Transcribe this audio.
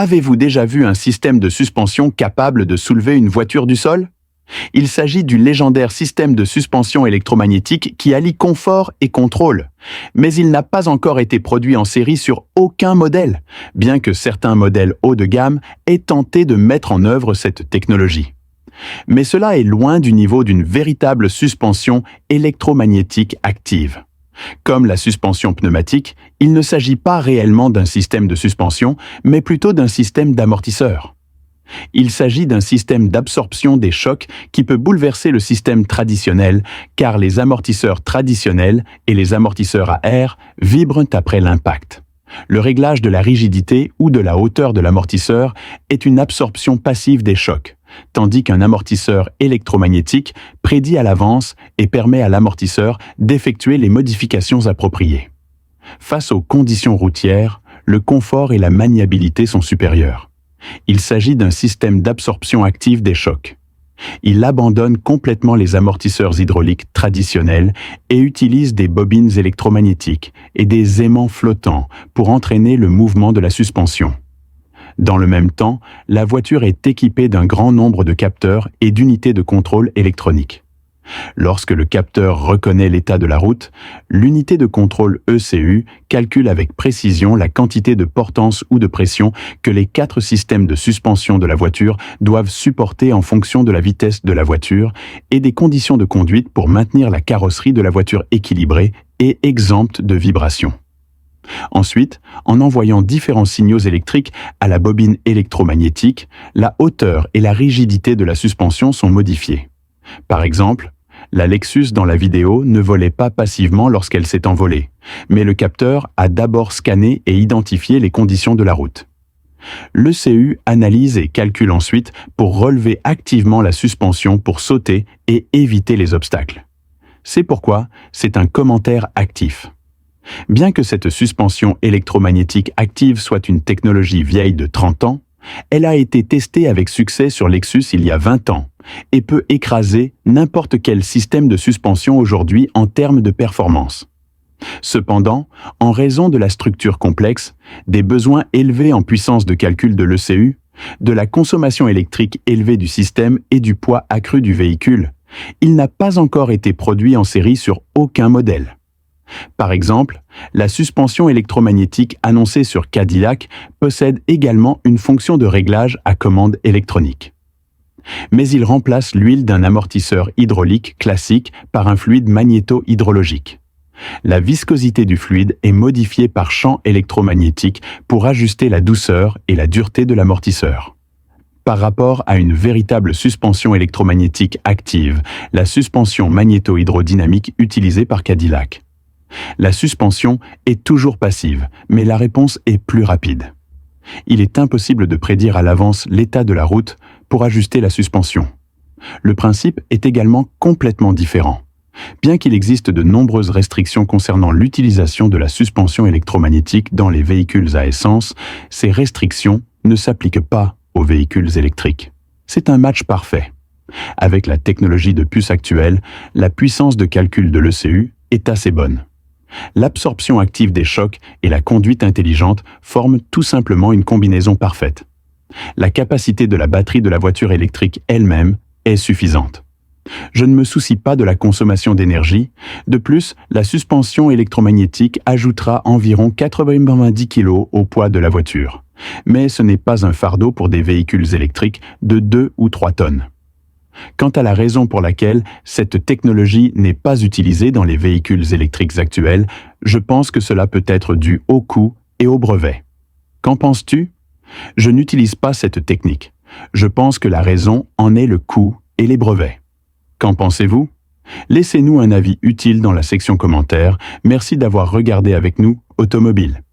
Avez-vous déjà vu un système de suspension capable de soulever une voiture du sol? Il s'agit du légendaire système de suspension électromagnétique qui allie confort et contrôle. Mais il n'a pas encore été produit en série sur aucun modèle, bien que certains modèles haut de gamme aient tenté de mettre en œuvre cette technologie. Mais cela est loin du niveau d'une véritable suspension électromagnétique active. Comme la suspension pneumatique, il ne s'agit pas réellement d'un système de suspension, mais plutôt d'un système d'amortisseur. Il s'agit d'un système d'absorption des chocs qui peut bouleverser le système traditionnel, car les amortisseurs traditionnels et les amortisseurs à air vibrent après l'impact. Le réglage de la rigidité ou de la hauteur de l'amortisseur est une absorption passive des chocs, tandis qu'un amortisseur électromagnétique prédit à l'avance et permet à l'amortisseur d'effectuer les modifications appropriées. Face aux conditions routières, le confort et la maniabilité sont supérieurs. Il s'agit d'un système d'absorption active des chocs. Il abandonne complètement les amortisseurs hydrauliques traditionnels et utilise des bobines électromagnétiques et des aimants flottants pour entraîner le mouvement de la suspension. Dans le même temps, la voiture est équipée d'un grand nombre de capteurs et d'unités de contrôle électroniques. Lorsque le capteur reconnaît l'état de la route, l'unité de contrôle ECU calcule avec précision la quantité de portance ou de pression que les 4 systèmes de suspension de la voiture doivent supporter en fonction de la vitesse de la voiture et des conditions de conduite pour maintenir la carrosserie de la voiture équilibrée et exempte de vibrations. Ensuite, en envoyant différents signaux électriques à la bobine électromagnétique, la hauteur et la rigidité de la suspension sont modifiées. Par exemple, la Lexus dans la vidéo ne volait pas passivement lorsqu'elle s'est envolée, mais le capteur a d'abord scanné et identifié les conditions de la route. L'ECU analyse et calcule ensuite pour relever activement la suspension pour sauter et éviter les obstacles. C'est pourquoi c'est un commentaire actif. Bien que cette suspension électromagnétique active soit une technologie vieille de 30 ans, elle a été testée avec succès sur Lexus il y a 20 ans et peut écraser n'importe quel système de suspension aujourd'hui en termes de performance. Cependant, en raison de la structure complexe, des besoins élevés en puissance de calcul de l'ECU, de la consommation électrique élevée du système et du poids accru du véhicule, il n'a pas encore été produit en série sur aucun modèle. Par exemple, la suspension électromagnétique annoncée sur Cadillac possède également une fonction de réglage à commande électronique. Mais il remplace l'huile d'un amortisseur hydraulique classique par un fluide magnéto-hydrologique. La viscosité du fluide est modifiée par champ électromagnétique pour ajuster la douceur et la dureté de l'amortisseur. Par rapport à une véritable suspension électromagnétique active, la suspension magnéto-hydrodynamique utilisée par Cadillac. La suspension est toujours passive, mais la réponse est plus rapide. Il est impossible de prédire à l'avance l'état de la route pour ajuster la suspension. Le principe est également complètement différent. Bien qu'il existe de nombreuses restrictions concernant l'utilisation de la suspension électromagnétique dans les véhicules à essence, ces restrictions ne s'appliquent pas aux véhicules électriques. C'est un match parfait. Avec la technologie de puce actuelle, la puissance de calcul de l'ECU est assez bonne. L'absorption active des chocs et la conduite intelligente forment tout simplement une combinaison parfaite. La capacité de la batterie de la voiture électrique elle-même est suffisante. Je ne me soucie pas de la consommation d'énergie. De plus, la suspension électromagnétique ajoutera environ 90 kg au poids de la voiture. Mais ce n'est pas un fardeau pour des véhicules électriques de 2 ou 3 tonnes. Quant à la raison pour laquelle cette technologie n'est pas utilisée dans les véhicules électriques actuels, je pense que cela peut être dû au coût et au brevet. Qu'en penses-tu? Je n'utilise pas cette technique. Je pense que la raison en est le coût et les brevets. Qu'en pensez-vous? Laissez-nous un avis utile dans la section commentaires. Merci d'avoir regardé avec nous Automobile.